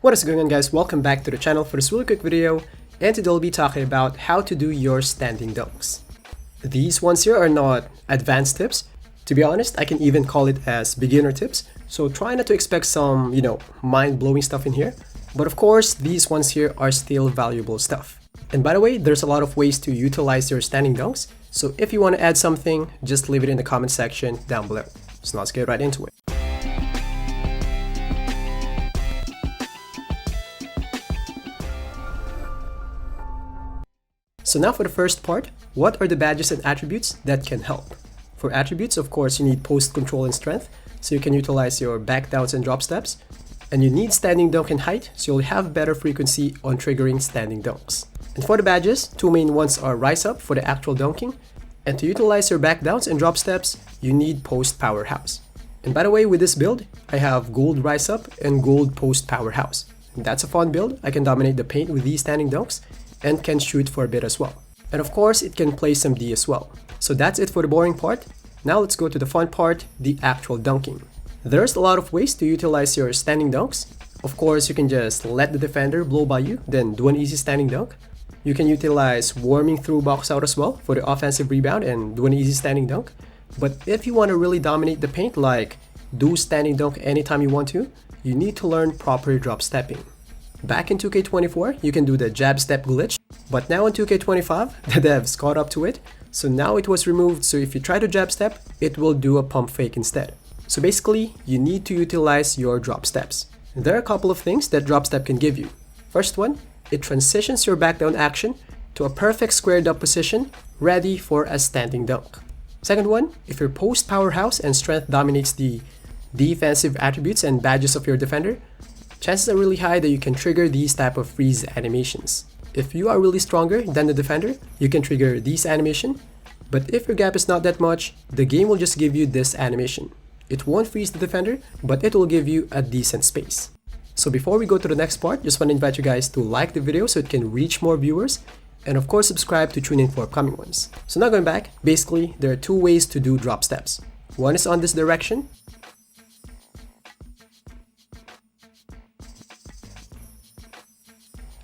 What is going on, guys? Welcome back to the channel for this really quick video, and today I'll be talking about how to do your standing dunks. These ones here are not advanced tips. To be honest, I can even call it as beginner tips, so try not to expect some, mind-blowing stuff in here. But of course, these ones here are still valuable stuff. And by the way, there's a lot of ways to utilize your standing dunks, so if you want to add something, just leave it in the comment section down below. So let's get right into it. So now for the first part, what are the badges and attributes that can help? For attributes, of course, you need post control and strength, so you can utilize your back downs and drop steps. And you need standing dunk and height, so you'll have better frequency on triggering standing dunks. And for the badges, two main ones are rise up for the actual dunking, and to utilize your back downs and drop steps, you need post powerhouse. And by the way, with this build, I have gold rise up and gold post powerhouse. And that's a fun build. I can dominate the paint with these standing dunks and can shoot for a bit as well. And of course, it can play some D as well. So that's it for the boring part. Now let's go to the fun part, the actual dunking. There's a lot of ways to utilize your standing dunks. Of course, you can just let the defender blow by you, then do an easy standing dunk. You can utilize warming through box out as well for the offensive rebound and do an easy standing dunk. But if you want to really dominate the paint, like do standing dunk anytime you want to, you need to learn proper drop stepping. Back in 2K24, you can do the jab step glitch, but now in 2K25, the devs caught up to it, so now it was removed, so if you try to jab step, it will do a pump fake instead. So basically, you need to utilize your drop steps. There are a couple of things that drop step can give you. First one, it transitions your back down action to a perfect squared up position, ready for a standing dunk. Second one, if your post powerhouse and strength dominates the defensive attributes and badges of your defender, chances are really high that you can trigger these type of freeze animations. If you are really stronger than the defender, you can trigger this animation, but if your gap is not that much, the game will just give you this animation. It won't freeze the defender, but it will give you a decent space. So before we go to the next part, just want to invite you guys to like the video so it can reach more viewers, and of course subscribe to tune in for upcoming ones. So now going back, basically there are two ways to do drop steps. One is on this direction,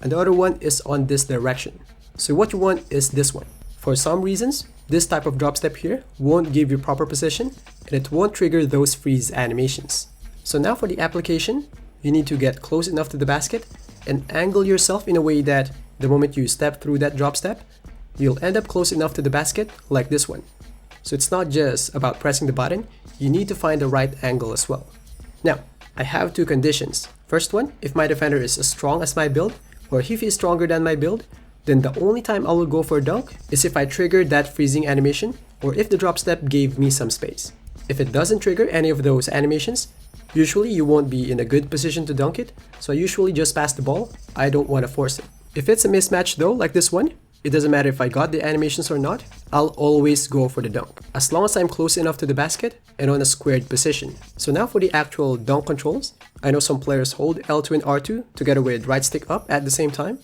and the other one is on this direction. So what you want is this one. For some reasons, this type of drop step here won't give you proper position and it won't trigger those freeze animations. So now for the application, you need to get close enough to the basket and angle yourself in a way that the moment you step through that drop step, you'll end up close enough to the basket like this one. So it's not just about pressing the button, you need to find the right angle as well. Now, I have two conditions. First one, if my defender is as strong as my build, or if he is stronger than my build, then the only time I will go for a dunk is if I trigger that freezing animation or if the drop step gave me some space. If it doesn't trigger any of those animations, usually you won't be in a good position to dunk it, so I usually just pass the ball. I don't want to force it. If it's a mismatch though, like this one, it doesn't matter if I got the animations or not, I'll always go for the dunk, as long as I'm close enough to the basket and on a squared position. So now for the actual dunk controls, I know some players hold L2 and R2 together with right stick up at the same time,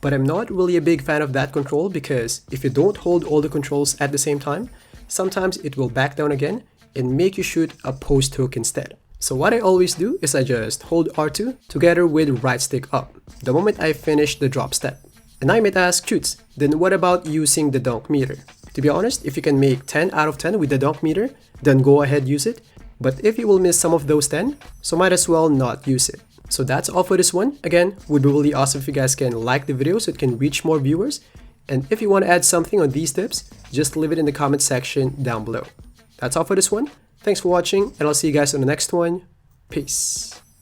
but I'm not really a big fan of that control because if you don't hold all the controls at the same time, sometimes it will back down again and make you shoot a post hook instead. So what I always do is I just hold R2 together with right stick up the moment I finish the drop step. And I might ask, shoots, then what about using the dunk meter? To be honest, if you can make 10 out of 10 with the dunk meter, then go ahead use it. But if you will miss some of those 10, so might as well not use it. So that's all for this one. Again, would be really awesome if you guys can like the video so it can reach more viewers. And if you want to add something on these tips, just leave it in the comment section down below. That's all for this one. Thanks for watching, and I'll see you guys on the next one. Peace.